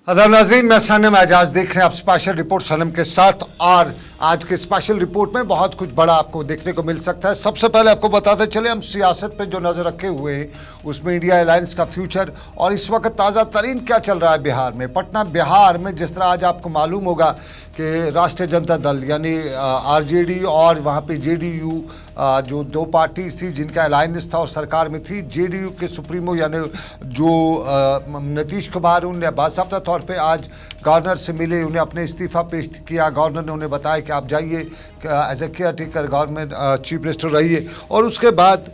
अदब नाज़रीन, मैं सनम एजाज देख रहे हैं आप स्पेशल रिपोर्ट सनम के साथ। और आज के स्पेशल रिपोर्ट में बहुत कुछ बड़ा आपको देखने को मिल सकता है। सबसे पहले आपको बताते चले हम सियासत पे जो नज़र रखे हुए हैं उसमें इंडिया अलायंस का फ्यूचर और इस वक्त ताज़ा तरीन क्या चल रहा है बिहार में। पटना बिहार में जिस तरह आज आपको मालूम होगा कि राष्ट्रीय जनता दल यानी आरजेडी और वहाँ पे जेडीयू जो दो पार्टीज थी जिनका अलायंस था और सरकार में थी, जेडीयू के सुप्रीमो यानी जो नीतीश कुमार, उन्हें बाकायदा तौर पे आज गवर्नर से मिले, उन्हें अपने इस्तीफ़ा पेश किया। गवर्नर ने उन्हें बताया कि आप जाइए as a caretaker government chief minister रहिए। और उसके बाद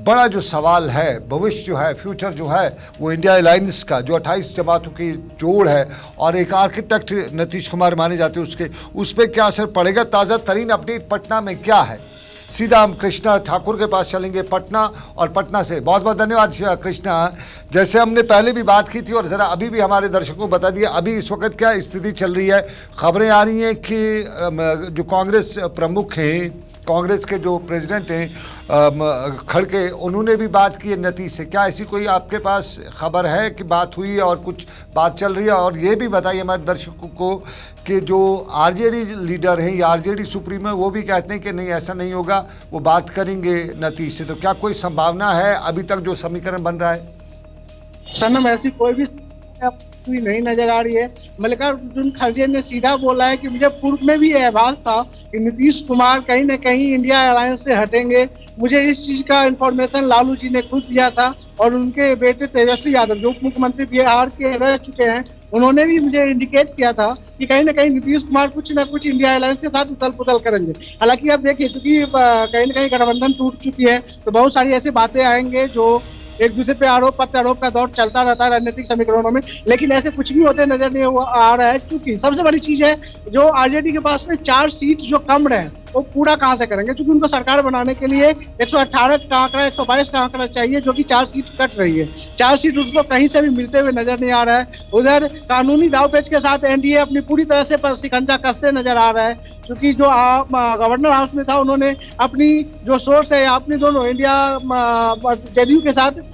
बड़ा जो सवाल है, भविष्य जो है, फ्यूचर जो है, वो इंडिया अलायंस का जो 28 जमातों की जोड़ है और एक आर्किटेक्ट नीतीश कुमार माने जाते हैं उसके, उस पर क्या असर पड़ेगा। ताज़ा तरीन अपडेट पटना में क्या है, सीधा हम कृष्णा ठाकुर के पास चलेंगे पटना। और पटना से बहुत बहुत धन्यवाद कृष्णा। जैसे हमने पहले भी बात की थी और ज़रा अभी भी हमारे दर्शकों को बता दिया, अभी इस वक्त क्या स्थिति चल रही है। खबरें आ रही हैं कि जो कांग्रेस प्रमुख हैं, कांग्रेस के जो प्रेसिडेंट हैं खड़के, उन्होंने भी बात की है नीतीश से। क्या ऐसी कोई आपके पास खबर है कि बात हुई है और कुछ बात चल रही है? और ये भी बताइए हमारे दर्शकों को कि जो आरजेडी लीडर हैं या आरजेडी सुप्रीमो है, वो भी कहते हैं कि नहीं ऐसा नहीं होगा, वो बात करेंगे नीतीश से। तो क्या कोई संभावना है अभी तक जो समीकरण बन रहा है? सनम, ऐसी कोई भी हुई नहीं नजर आ रही है। मल्लिकार्जुन खड़गे ने सीधा बोला है कि मुझे पूर्व में भी आभास था कि नीतीश कुमार कहीं न कहीं इंडिया अलायंस से हटेंगे। मुझे इस चीज का इंफॉर्मेशन लालू जी ने खुद दिया था और उनके बेटे तेजस्वी यादव जो उप मुख्यमंत्री बिहार के रह चुके हैं, उन्होंने भी मुझे इंडिकेट किया था कि कहीं ना कहीं नीतीश कुमार कुछ ना कुछ इंडिया अलायंस के साथ उथल पुथल करेंगे। हालांकि अब देखिए, क्योंकि कहीं ना कहीं गठबंधन टूट चुकी है तो बहुत सारी ऐसी बातें आएंगे जो एक दूसरे पे आरोप प्रत्यारोप का दौर चलता रहता है राजनीतिक समीकरणों में, लेकिन ऐसे कुछ भी होते नजर नहीं आ रहा है। क्योंकि सबसे बड़ी चीज है जो आरजेडी के पास में 4 सीट जो कम रहे वो पूरा कहां से करेंगे, क्योंकि उनको सरकार बनाने के लिए 118 का आंकड़ा, 122 का आंकड़ा चाहिए, जो कि 4 सीट कट रही है। 4 सीट उसको कहीं से भी मिलते हुए नजर नहीं आ रहा है। उधर कानूनी दावपेच के साथ एनडीए अपनी पूरी तरह से शिकंजा कसते नजर आ रहा है, क्योंकि जो गवर्नर हाउस में था उन्होंने अपनी जो सोर्स है अपनी दोनों इंडिया जेडीयू के साथ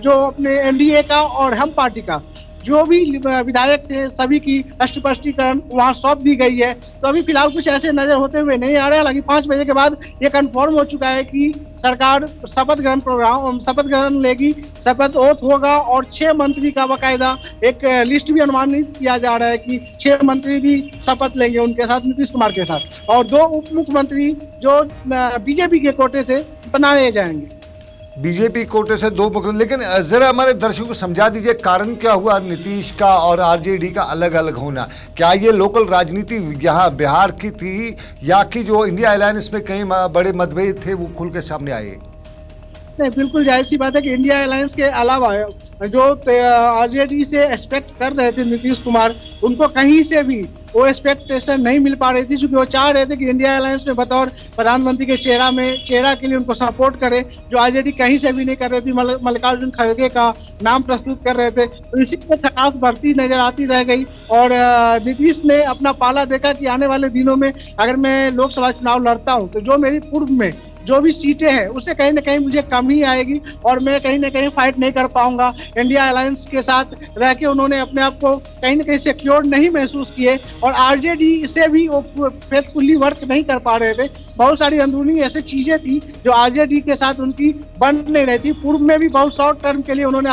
जो अपने एनडीए का और हम पार्टी का जो भी विधायक थे सभी की स्पष्टीकरण वहां सौंप दी गई है। तो अभी फिलहाल कुछ ऐसे नजर होते हुए नहीं आ रहे। हालांकि 5 बजे के बाद ये कंफर्म हो चुका है कि सरकार शपथ ग्रहण लेगी, शपथ ओथ होगा और 6 मंत्री का बाकायदा एक लिस्ट भी अनुमानित किया जा रहा है कि 6 मंत्री भी शपथ लेंगे उनके साथ, नीतीश कुमार के साथ, और 2 उप मुख्यमंत्री जो बीजेपी के कोटे से बनाए जाएंगे। बीजेपी कोटे से 2 मुख्यमंत्री। लेकिन जरा हमारे दर्शकों को समझा दीजिए कारण क्या हुआ नीतीश का और आरजेडी का अलग अलग होना। क्या ये लोकल राजनीति यहाँ बिहार की थी या कि जो इंडिया अलायंस में कहीं बड़े मतभेद थे वो खुल के सामने आए? नहीं, बिल्कुल जाहिर सी बात है कि इंडिया अलायंस के अलावा जो आरजेडी से एक्सपेक्ट कर रहे थे नीतीश कुमार, उनको कहीं से भी वो एक्सपेक्टेशन नहीं मिल पा रही थी, क्योंकि वो चाह रहे थे कि इंडिया अलायंस में बतौर प्रधानमंत्री के चेहरा के लिए उनको सपोर्ट करे, जो आरजेडी कहीं से भी नहीं कर रही थी। मल्लिकार्जुन खड़गे का नाम प्रस्तुत कर रहे थे, तो इसी में खटास बढ़ती नजर आती रह गई। और नीतीश ने अपना पाला देखा कि आने वाले दिनों में अगर मैं लोकसभा चुनाव लड़ता हूँ तो जो मेरी पूर्व में जो भी सीटें हैं उससे कहीं ना कहीं मुझे कम ही आएगी और मैं कहीं ना कहीं फाइट नहीं कर पाऊंगा। इंडिया अलायंस के साथ रह के उन्होंने अपने आप को कहीं ना कहीं सिक्योर नहीं महसूस किए और आरजेडी से भी वो फेथफुली वर्क नहीं कर पा रहे थे। बहुत सारी अंदरूनी ऐसी चीजें थी जो आरजेडी के साथ उनकी बन नहीं रही थी। पूर्व में भी बहुत शॉर्ट टर्म के लिए उन्होंने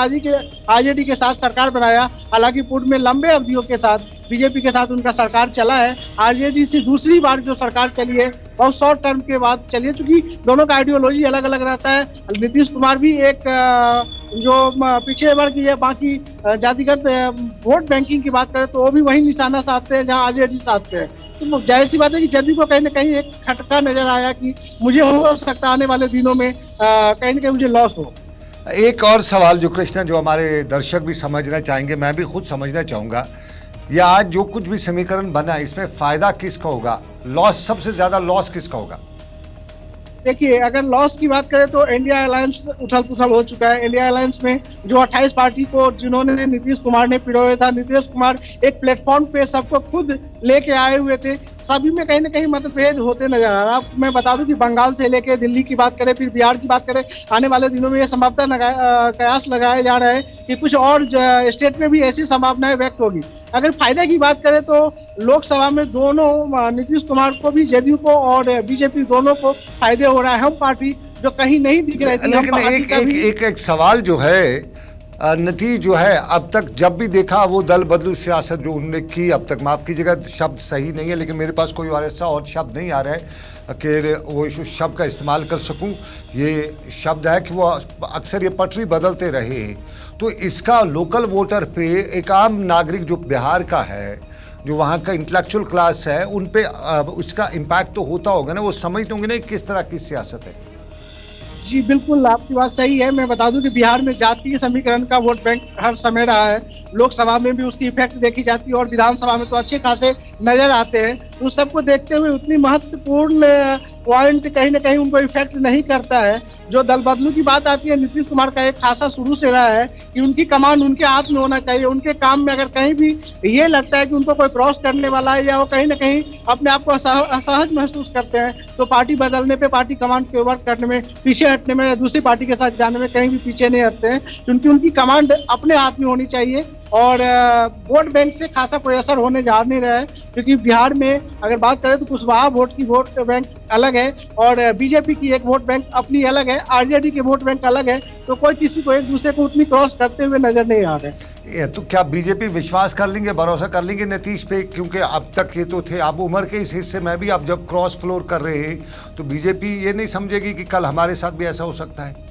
आरजेडी के साथ सरकार बनाया। हालांकि पूर्व में लंबे अवधियों के साथ बीजेपी के साथ उनका सरकार चला है। आरजेडी से दूसरी बार जो सरकार चली है बहुत शॉर्ट टर्म के बाद चली है, चूंकि दोनों का आइडियोलॉजी अलग अलग रहता है। नीतीश कुमार भी एक जो पिछड़े वर्ग की है, बाकी जातिगत वोट बैंकिंग की बात करें तो वो भी वही निशाना साधते हैं जहां आरजेडी साधते हैं। तो जाहिर सी बात है कि जेडीयू को कहीं ना कहीं एक खटका नजर आया कि मुझे हो सकता आने वाले दिनों में कहीं ना कहीं मुझे लॉस हो। एक और सवाल जो कृष्णा, जो हमारे दर्शक भी समझना चाहेंगे, मैं भी खुद समझना चाहूँगा, या आज जो कुछ भी समीकरण बना इसमें फायदा किसका होगा, लॉस सबसे ज्यादा लॉस किसका होगा? देखिए, अगर लॉस की बात करें तो इंडिया अलायंस उथल पुथल हो चुका है। इंडिया अलायंस में जो 28 पार्टी को जिन्होंने नीतीश कुमार ने पिरोया था, नीतीश कुमार एक प्लेटफॉर्म पे सबको खुद लेके आए हुए थे। सभी में कहीं ना कहीं मतभेद होते नजर आ रहा है। मैं बता दूं कि बंगाल से लेकर दिल्ली की बात करें, फिर बिहार की बात करें, आने वाले दिनों में ये संभावना कयास लगाए जा रहे हैं कि कुछ और स्टेट में भी ऐसी संभावनाएं व्यक्त होगी। अगर फायदे की बात करें तो लोकसभा में दोनों नीतीश कुमार को भी, जदयू को और बीजेपी दोनों को फायदे हो रहा है। हम पार्टी जो कहीं नहीं दिख रही थी, लेकिन एक सवाल जो है, नीतीश जो है अब तक जब भी देखा वो दल बदलू सियासत जो उन्होंने की अब तक, माफ़ कीजिएगा शब्द सही नहीं है लेकिन मेरे पास कोई और ऐसा और शब्द नहीं आ रहा है कि वो इस शब्द का इस्तेमाल कर सकूं। ये शब्द है कि वो अक्सर ये पटरी बदलते रहे हैं। तो इसका लोकल वोटर पे, एक आम नागरिक जो बिहार का है, जो वहाँ का इंटेलेक्चुअल क्लास है, उन पे उसका इम्पैक्ट तो होता होगा ना, वो समझते होंगे ना किस तरह की सियासत है। जी बिल्कुल, आपकी बात सही है। मैं बता दूं कि बिहार में जातीय समीकरण का वोट बैंक हर समय रहा है। लोकसभा में भी उसकी इफेक्ट देखी जाती है और विधानसभा में तो अच्छे खासे नजर आते हैं। तो उस सबको देखते हुए उतनी महत्वपूर्ण पॉइंट कहीं ना कहीं उनको इफेक्ट नहीं करता है। जो दल बदलू की बात आती है, नीतीश कुमार का एक खासा शुरू से रहा है कि उनकी कमान उनके हाथ में होना चाहिए। उनके काम में अगर कहीं भी ये लगता है कि उनको कोई क्रॉस करने वाला है या वो कहीं ना कहीं अपने आप को असहज महसूस करते हैं, तो पार्टी बदलने पे, पार्टी कमांड के वर्क करने में, पीछे हटने में, दूसरी पार्टी के साथ जाने में कहीं भी पीछे नहीं हटते हैं, क्योंकि उनकी कमांड अपने हाथ में होनी चाहिए। और वोट बैंक से खासा प्रेशर होने जा नहीं रहा है, क्योंकि बिहार में अगर बात करें तो कुशवाहा वोट की वोट बैंक अलग है और बीजेपी की एक वोट बैंक अपनी अलग है, आरजेडी के वोट बैंक अलग है। तो कोई किसी को एक दूसरे को उतनी क्रॉस करते हुए नजर नहीं आ रहे। ये तो क्या बीजेपी विश्वास कर लेंगे, भरोसा कर लेंगे नीतीश पे? क्योंकि अब तक ये तो थे, अब उम्र के इस हिस्से में भी अब जब क्रॉस फ्लोर कर रहे हैं तो बीजेपी ये नहीं समझेगी कि कल हमारे साथ भी ऐसा हो सकता है?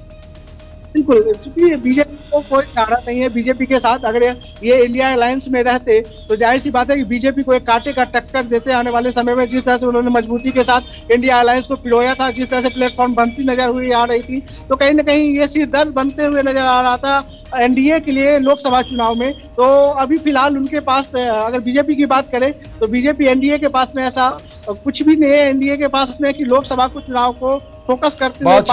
बिल्कुल, क्योंकि बीजेपी को कोई चारा नहीं है। बीजेपी के साथ अगर ये इंडिया अलायंस में रहते तो जाहिर सी बात है कि बीजेपी को एक कांटे का टक्कर देते आने वाले समय में। जिस तरह से उन्होंने मजबूती के साथ इंडिया अलायंस को पिरोया था, जिस तरह से प्लेटफॉर्म बनती नजर हुई आ रही थी, तो कहीं ना कहीं ये सिरदर्द बनते हुए नजर आ रहा था एनडीए के लिए लोकसभा चुनाव में। तो अभी फिलहाल उनके पास, अगर बीजेपी की बात करें तो बीजेपी एनडीए के पास में ऐसा कुछ भी नहीं है एनडीए के पास में कि लोकसभा को चुनाव को फोकस करते हुए। बहुत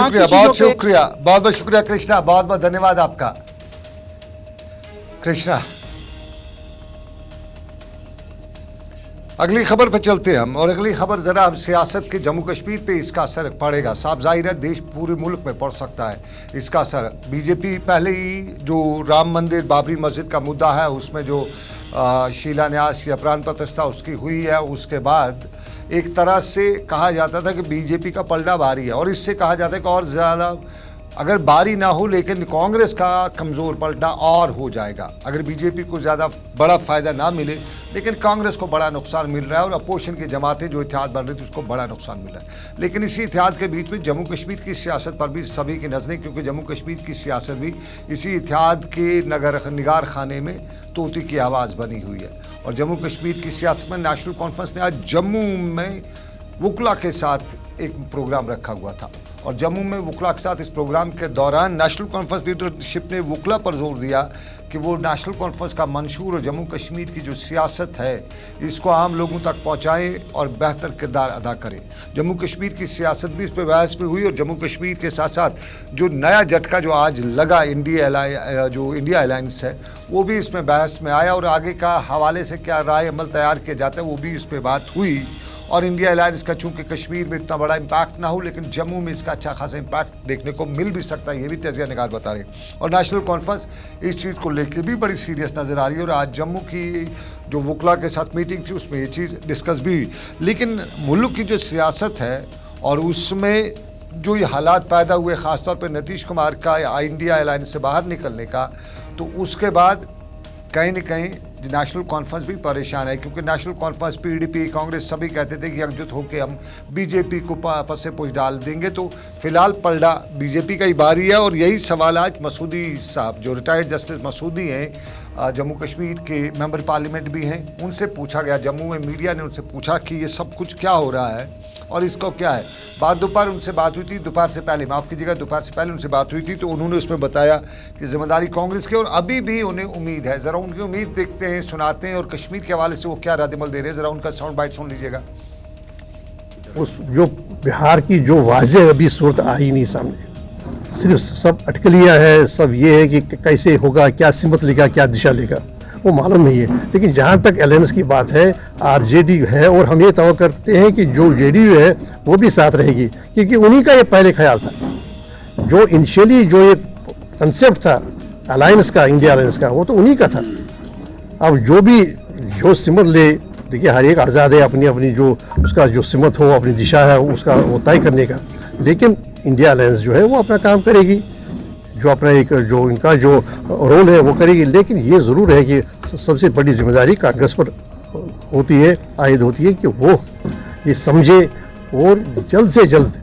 शुक्रिया, बहुत शुक्रिया कृष्णा, बहुत बहुत धन्यवाद आपका कृष्णा। अगली खबर पे चलते हैं हम, और अगली खबर जरा हम सियासत के जम्मू कश्मीर पे इसका असर पड़ेगा। साफ जाहिर है देश पूरे मुल्क में पड़ सकता है इसका असर। बीजेपी पहले ही जो राम मंदिर, बाबरी मस्जिद का मुद्दा है, उसमें जो शिलान्यास या प्राण प्रतिष्ठा उसकी हुई है, उसके बाद एक तरह से कहा जाता था कि बीजेपी का पलड़ा भारी है, और इससे कहा जाता है कि और ज़्यादा अगर भारी ना हो लेकिन कांग्रेस का कमज़ोर पलड़ा और हो जाएगा। अगर बीजेपी को ज़्यादा बड़ा फ़ायदा ना मिले लेकिन कांग्रेस को बड़ा नुकसान मिल रहा है, और अपोजिशन की जमातें जो इत्तेहाद बन रही थी उसको बड़ा नुकसान मिल रहा है। लेकिन इसी इत्तेहाद के बीच में जम्मू कश्मीर की सियासत पर भी सभी की नज़रें, क्योंकि जम्मू कश्मीर की सियासत भी इसी इत्तेहाद के निगार खाने में तोती की आवाज़ बनी हुई है। और जम्मू कश्मीर की सियासत में नेशनल कॉन्फ्रेंस ने आज जम्मू में वुकला के साथ एक प्रोग्राम रखा हुआ था, और जम्मू में वुकला के साथ इस प्रोग्राम के दौरान नेशनल कॉन्फ्रेंस लीडरशिप ने वुकला पर जोर दिया कि वो नेशनल कॉन्फ्रेंस का मंशूर और जम्मू कश्मीर की जो सियासत है इसको आम लोगों तक पहुंचाएं और बेहतर किरदार अदा करें। जम्मू कश्मीर की सियासत भी इस पर बहस में हुई, और जम्मू कश्मीर के साथ साथ जो नया झटका जो आज लगा इंडिया अलायंस है वो भी इसमें बहस में आया, और आगे का हवाले से क्या राय अमल तैयार किया जाता है वो भी इस पर बात हुई। और इंडिया अलायंस का चूंकि कश्मीर में इतना बड़ा इम्पैक्ट ना हो लेकिन जम्मू में इसका अच्छा खासा इम्पैक्ट देखने को मिल भी सकता है, ये भी तजिया निगार बता रहे हैं। और नेशनल कॉन्फ्रेंस इस चीज़ को लेकर भी बड़ी सीरियस नज़र आ रही है, और आज जम्मू की जो वुकला के साथ मीटिंग थी उसमें ये चीज़ डिस्कस भी हुई। लेकिन मुल्क की जो सियासत है और उसमें जो ये हालात पैदा हुए, ख़ासतौर पर नीतीश कुमार का इंडिया अलायंस से बाहर निकलने का, तो उसके बाद कहीं न कहीं नेशनल कॉन्फ्रेंस भी परेशान है, क्योंकि नेशनल कॉन्फ्रेंस, पीडीपी, कांग्रेस सभी कहते थे कि एकजुट होकर हम बीजेपी को पसे पुश डाल देंगे। तो फिलहाल पलड़ा बीजेपी का ही बारी है, और यही सवाल आज मसूदी साहब, जो रिटायर्ड जस्टिस मसूदी हैं, जम्मू कश्मीर के मेंबर पार्लियामेंट भी हैं, उनसे पूछा गया। जम्मू में मीडिया ने उनसे पूछा कि ये सब कुछ क्या हो रहा है और इसको क्या है। दोपहर उनसे बात हुई थी, दोपहर से पहले, माफ़ कीजिएगा, दोपहर से पहले उनसे बात हुई थी, तो उन्होंने उसमें बताया कि जिम्मेदारी कांग्रेस की, और अभी भी उन्हें उम्मीद है। ज़रा उनकी उम्मीद देखते हैं, सुनाते हैं, और कश्मीर के हवाले से वो क्या रद्दमल दे रहे हैं, ज़रा उनका साउंड बाइट सुन लीजिएगा। उस जो बिहार की जो वाज़ेह अभी सूरत आई नहीं सामने, सिर्फ सब अटकलियाँ है, सब ये है कि कैसे होगा, क्या सिमत लेगा, क्या दिशा लेगा, वो मालूम नहीं है। लेकिन जहाँ तक अलायंस की बात है, आरजेडी है और हम ये तवक्को करते हैं कि जो जेडीयू है वो भी साथ रहेगी, क्योंकि उन्हीं का ये पहले ख्याल था। जो इनिशियली जो ये कंसेप्ट था अलायंस का, इंडिया अलायंस का, वो तो उन्हीं का था। अब जो सिमत ले, देखिए हर एक आज़ाद है अपनी अपनी जो उसका जो सिमत हो, अपनी दिशा है उसका वो तय करने का, लेकिन इंडिया अलायंस जो है वो अपना काम करेगी, जो अपना एक जो इनका जो रोल है वो करेगी। लेकिन ये ज़रूर है कि सबसे बड़ी जिम्मेदारी कांग्रेस पर होती है, आयद होती है कि वो ये समझे और जल्द से जल्द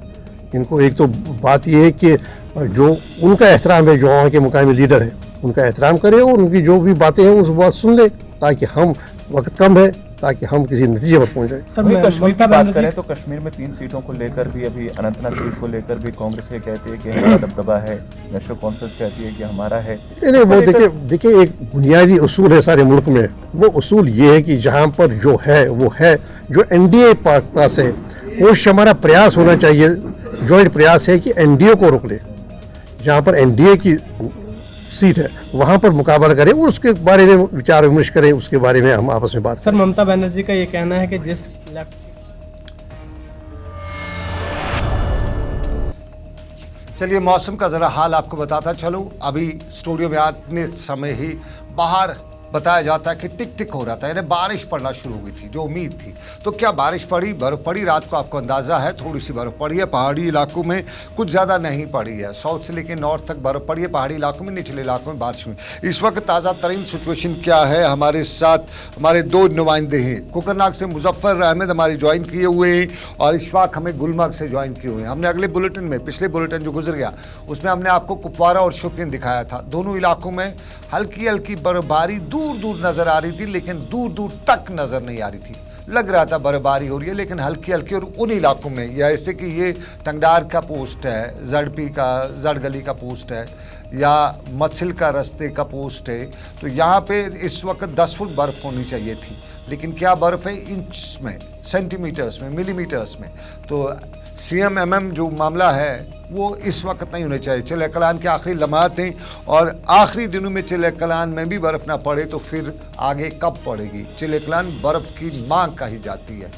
इनको, एक तो बात ये है कि जो उनका एहतराम है, जो वहाँ के मुकामी लीडर है उनका एहतराम करे और उनकी जो भी बातें हैं उस बात सुन ले, ताकि हम, वक्त कम है, ताकि हम किसी नतीजे पर पहुँच जाए। कश्मीर की बात करें तो कश्मीर में 3 सीटों को लेकर भी, अभी अनंतनाग सीट को लेकर भी कांग्रेस ये कहती है कि हमारा दबदबा है, नेशनल कॉन्फ्रेंस कहती है कि हमारा है। नहीं, वो देखिए एक बुनियादी उसूल है सारे मुल्क में। वो उसूल ये है कि जहाँ पर जो है वो है, जो एनडीए पास है वो हमारा प्रयास होना चाहिए, जॉइंट प्रयास है कि एनडीए को रोक ले। जहाँ पर एनडीए की सीट है वहाँ पर मुकाबला करें और उसके बारे में विचार विमर्श करें, उसके बारे में हम आपस में बात करें। सर, ममता बनर्जी का ये कहना है कि जिस चलिए मौसम का ज़रा हाल आपको बताता चलूं। अभी स्टूडियो में आने समय ही बाहर बताया जाता है कि टिक टिक हो रहा था, यानी बारिश पड़ना शुरू हो गई थी, जो उम्मीद थी। तो क्या बारिश पड़ी? बर्फ़ पड़ी रात को, आपको अंदाज़ा है थोड़ी सी बर्फ़ पड़ी है। पहाड़ी इलाकों में कुछ ज़्यादा नहीं पड़ी है, साउथ से लेकर नॉर्थ तक बर्फ़ पड़ी है। पहाड़ी इलाकों में, निचले इलाकों में बारिश हुई। इस वक्त ताज़ा तरीन सिचुएशन क्या है, हमारे साथ हमारे 2 नुमाइंदे हैं। कुकरनाग से मुजफ्फर अहमद हमारे ज्वाइन किए हुए हैं और इशफाक हमें गुलमर्ग से ज्वाइन किए हुए हैं। हमने अगले बुलेटिन में, पिछले बुलेटिन जो गुजर गया उसमें हमने आपको कुपवारा और शोपियान दिखाया था। दोनों इलाकों में हल्की हल्की बर्फबारी दूर दूर नजर आ रही थी, लेकिन दूर दूर तक नजर नहीं आ रही थी। लग रहा था बर्फबारी हो रही है, लेकिन हल्की हल्की। और उन इलाकों में, या ऐसे कि ये टंगडार का पोस्ट है, जड़ गली का पोस्ट है, या मत्सिल का रस्ते का पोस्ट है, तो यहाँ पे इस वक्त 10 फुट बर्फ होनी चाहिए थी। लेकिन क्या बर्फ है इंच में, सेंटीमीटर्स में, मिलीमीटर्स में। तो CMMM जो मामला है वो इस वक्त नहीं होने चाहिए। चिल्ले कलान के आखिरी लम्हात हैं और आखिरी दिनों में चिल्ले कलान में भी बर्फ़ ना पड़े तो फिर आगे कब पड़ेगी? चिल्ले कलान बर्फ़ की मांग कही जाती है।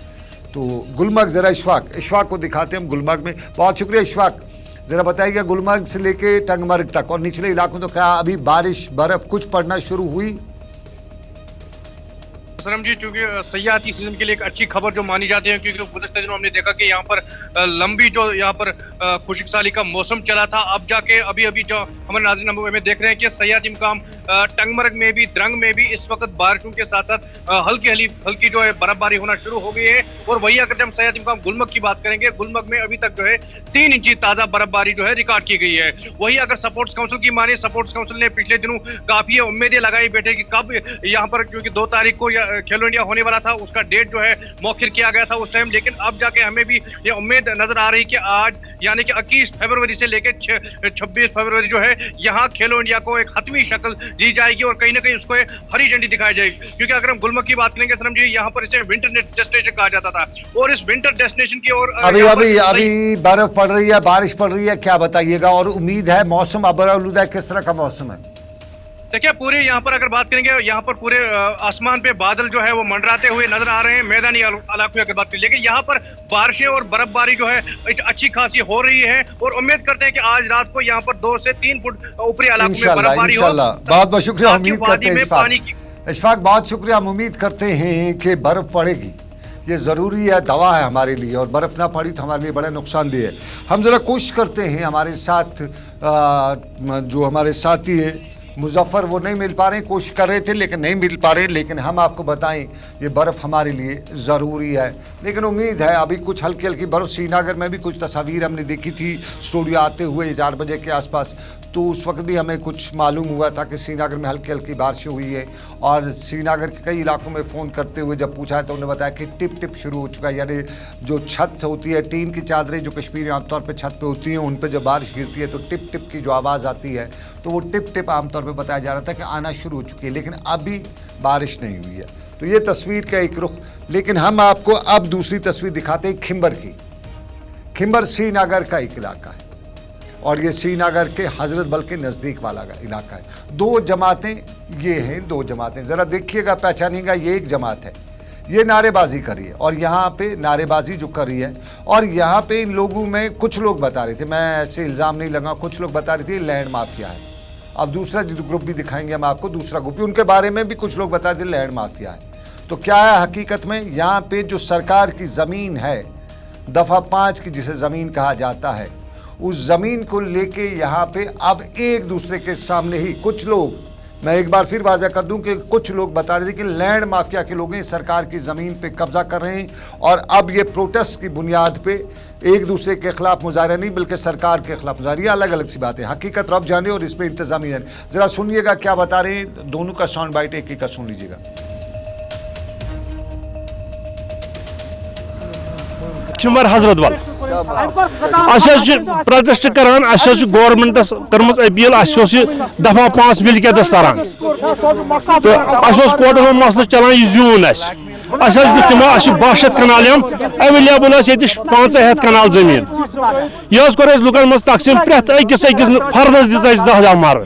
तो गुलमर्ग ज़रा इशफाक को दिखाते हैं हम गुलमर्ग में। बहुत शुक्रिया इशफाक, ज़रा बताइएगा गुलमर्ग से लेके टंगमर्ग तक और निचले इलाकों तो क्या अभी बारिश बर्फ़ कुछ पड़ना शुरू हुई? सनम जी, चूंकि सयाहती सीजन के लिए एक अच्छी खबर जो मानी जाती है, क्योंकि गुज़श्ता दिनों हमने देखा कि यहाँ पर लंबी जो यहाँ पर खुशकसाली का मौसम चला था, अब जाके अभी जो हमारे नाज़रीन में देख रहे हैं कि सयाहती मुकाम टंगमर्ग में भी, द्रंग में भी इस वक्त बारिशों के साथ साथ हल्की जो है बर्फबारी होना शुरू हो गई है। और वही अगर हम सयाहती मुकाम गुलमर्ग की बात करेंगे, गुलमर्ग में अभी तक जो है 3 इंची ताज़ा बर्फबारी जो है रिकॉर्ड की गई है। वही अगर सपोर्ट्स काउंसिल की माने, सपोर्ट्स काउंसिल ने पिछले दिनों काफ़ी उम्मीदें लगाई बैठे कि कब यहाँ पर, क्योंकि 2 तारीख को खेलो इंडिया होने वाला था, उसका डेट जो है मौखिर किया गया था उस टाइम। लेकिन अब जाके हमें भी ये उम्मीद नजर आ रही कि आज यानी कि 21 फरवरी से लेकर 26 फरवरी जो है यहाँ खेलो इंडिया को एक हतमी शक्ल दी जाएगी और कहीं ना कहीं उसको हरी झंडी दिखाई जाएगी। क्योंकि अगर हम गुलमर्ग की बात करेंगे सनम जी, यहाँ पर इसे विंटर डेस्टिनेशन कहा जाता था और इस विंटर डेस्टिनेशन की ओर अभी बर्फ पड़ रही है, बारिश पड़ रही है, क्या बताइएगा? और उम्मीद है मौसम अबरालूदा, किस तरह का मौसम है? देखिए पूरे यहाँ पर अगर बात करेंगे, यहाँ पर पूरे आसमान पे बादल जो है वो मंडराते हुए नजर आ रहे हैं, मैदानी इलाकों की अगर बात करें। लेकिन यहाँ पर बारिशें और बर्फबारी जो है अच्छी खासी हो रही है और उम्मीद करते हैं कि आज रात को यहाँ पर 2 से 3 फुट ऊपरी इलाकों में बर्फबारी हो। बहुत बहुत शुक्रिया, उम्मीद करते हैं इशफाक, बहुत शुक्रिया। हम उम्मीद करते हैं कि बर्फ पड़ेगी, ये ज़रूरी है, दवा है हमारे लिए, और बर्फ़ ना पड़ी तो हमारे लिए बड़ा नुकसानदेह है। हम ज़रा कोशिश करते हैं, हमारे साथ जो हमारे साथी है मुजफ्फर वो नहीं मिल पा रहे हैं, कोशिश कर रहे थे लेकिन नहीं मिल पा रहे। लेकिन हम आपको बताएं ये बर्फ़ हमारे लिए ज़रूरी है। लेकिन उम्मीद है अभी कुछ हल्की हल्की बर्फ़, श्रीनगर में भी कुछ तस्वीर हमने देखी थी स्टूडियो आते हुए 4 बजे के आसपास, तो उस वक्त भी हमें कुछ मालूम हुआ था कि श्रीनगर में हल्की हल्की बारिशें हुई है। और श्रीनगर के कई इलाकों में फ़ोन करते हुए जब पूछा तो उन्होंने बताया कि टिप टिप शुरू हो चुका है, यानी जो छत होती है, टीन की चादरें जो कश्मीर में आमतौर पर छत पे होती हैं, उन पर जब बारिश गिरती है तो टिप टिप की जो आवाज़ आती है, तो वो टिप टिप आमतौर पर बताया जा रहा था कि आना शुरू हो चुकी है, लेकिन अभी बारिश नहीं हुई है। तो ये तस्वीर का एक रुख। लेकिन हम आपको अब दूसरी तस्वीर दिखाते हैं खिंबर की। खिंबर श्रीनगर का एक इलाका है और ये श्रीनगर के हजरत बल के नज़दीक वाला इलाका है। 2 जमातें ये हैं, 2 जमातें, ज़रा देखिएगा, पहचानिएगा, ये एक जमात है, ये नारेबाजी करी है और यहाँ पे नारेबाजी जो करी है, और यहाँ पे इन लोगों में कुछ लोग बता रहे थे, मैं ऐसे इल्ज़ाम नहीं लगा, कुछ लोग बता रहे थे लैंड माफिया है। अब दूसरा जो ग्रुप भी दिखाएंगे हम आपको, दूसरा ग्रुप भी, उनके बारे में भी कुछ लोग बता रहे थे लैंड माफिया है। तो क्या है हकीकत में, यहाँ पे जो सरकार की ज़मीन है, दफ़ा 5 की जिसे ज़मीन कहा जाता है, उस ज़मीन को लेके यहाँ पे अब एक दूसरे के सामने ही कुछ लोग, मैं एक बार फिर वाज़ह कर दूं कि कुछ लोग बता रहे थे कि लैंड माफिया के लोग हैं, सरकार की ज़मीन पे कब्जा कर रहे हैं, और अब ये प्रोटेस्ट की बुनियाद पे एक दूसरे के खिलाफ मुजाहरा नहीं बल्कि सरकार के खिलाफ मुजाहरा, ये अलग अलग सी बात है। हकीकत रब जाने और इसमें इंतजामी जाने। ज़रा सुनिएगा क्या बता रहे हैं, दोनों का साउंड बाइट एक का सुन लीजिएगा। चिमर हजरत बल प्रोटेस्ट करान, गवर्नमेंटस कर्म अपील, दफा 5 बिल क्या तरान, तो कोर्ट में मसल चलान, यह जून तमो 62 कनाल एवेलेबल 500 कनाल जमीन, यह कोर लुकन मज तकसीम, प्रेत अकिस फर्दस दिस 10 मर,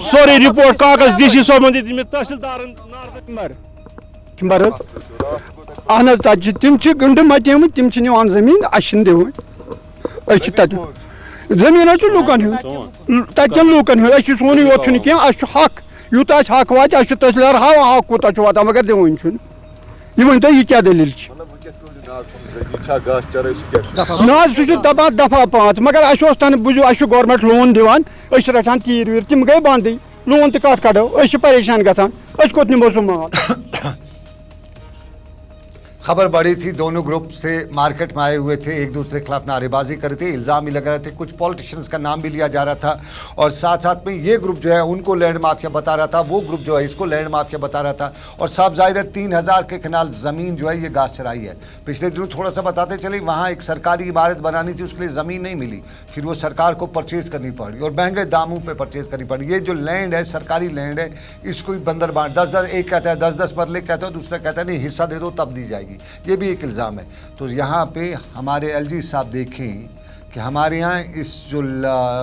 सोरे रिपोर्ट कागज DC सोबन दित तहसीलदार अहन तम गंड मत तम जमीन दिवन जमीन लुकन तन लुकन सोन योत कह हक यूत हक वात तहसीलदार हाव हक कूत वात मगर दिवन यह वन तो यह क्या दलील ना दपा दफा 5 मगर तन बुझो गवर्नमेंट लोन दिवान रटान तीर वीर तम गई बंद लोन तो कत कड़ो परेशान गसान कोत निमो सो माल। खबर बड़ी थी, दोनों ग्रुप से मार्केट में आए हुए थे, एक दूसरे के खिलाफ नारेबाजी कर रहे थे, इल्ज़ाम भी लग रहे थे, कुछ पॉलिटिशियंस का नाम भी लिया जा रहा था, और साथ साथ में ये ग्रुप जो है उनको लैंड माफिया बता रहा था, वो ग्रुप जो है इसको लैंड माफिया बता रहा था, और साफ जाहिर है 3000 के कनाल ज़मीन जो है ये गाज चराई है। पिछले दिनों थोड़ा सा बताते चले, वहाँ एक सरकारी इमारत बनानी थी, उसके लिए ज़मीन नहीं मिली, फिर वो सरकार को परचेज़ करनी पड़ी और महंगे दामों पर परचेज़ करनी पड़ी। ये जो लैंड है, सरकारी लैंड है, इसको ही बंदर बांट 10-10, एक कहता है 10-10 मरले कहता है, दूसरा कहता है नहीं हिस्सा दे दो तब दी जाएगी, ये भी एक इल्ज़ाम है। तो यहाँ पे हमारे LG साहब देखें कि हमारे यहाँ इस जो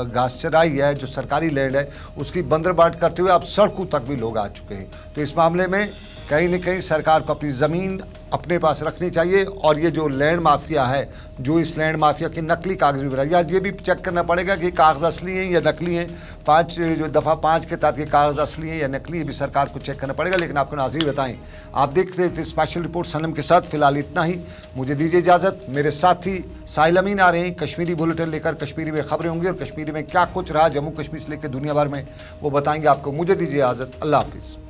घास चराई है, जो सरकारी लैंड है, उसकी बंदरबाट करते हुए अब सड़कों तक भी लोग आ चुके हैं। तो इस मामले में कहीं न कहीं सरकार को अपनी ज़मीन अपने पास रखनी चाहिए, और ये जो लैंड माफिया है, जो इस लैंड माफिया के नकली कागज़ भी बनाए, या ये भी चेक करना पड़ेगा कि कागज़ असली हैं या नकली हैं, 5 जो दफ़ा 5 के तहत ये कागज़ असली हैं या नकली, ये भी सरकार को चेक करना पड़ेगा। लेकिन आपको नाज़रीन बताएं, आप देख रहे थे स्पेशल रिपोर्ट सनम के साथ, फिलहाल इतना ही, मुझे दीजिए इजाज़त। मेरे साथी साहिल अमीन आ रहे हैं कश्मीरी बुलेटिन लेकर, कश्मीरी में खबरें होंगी और कश्मीरी में क्या कुछ रहा जम्मू कश्मीर से लेकर दुनिया भर में, वो बताएंगे आपको। मुझे दीजिए इजाज़त, अल्लाह हाफिज़।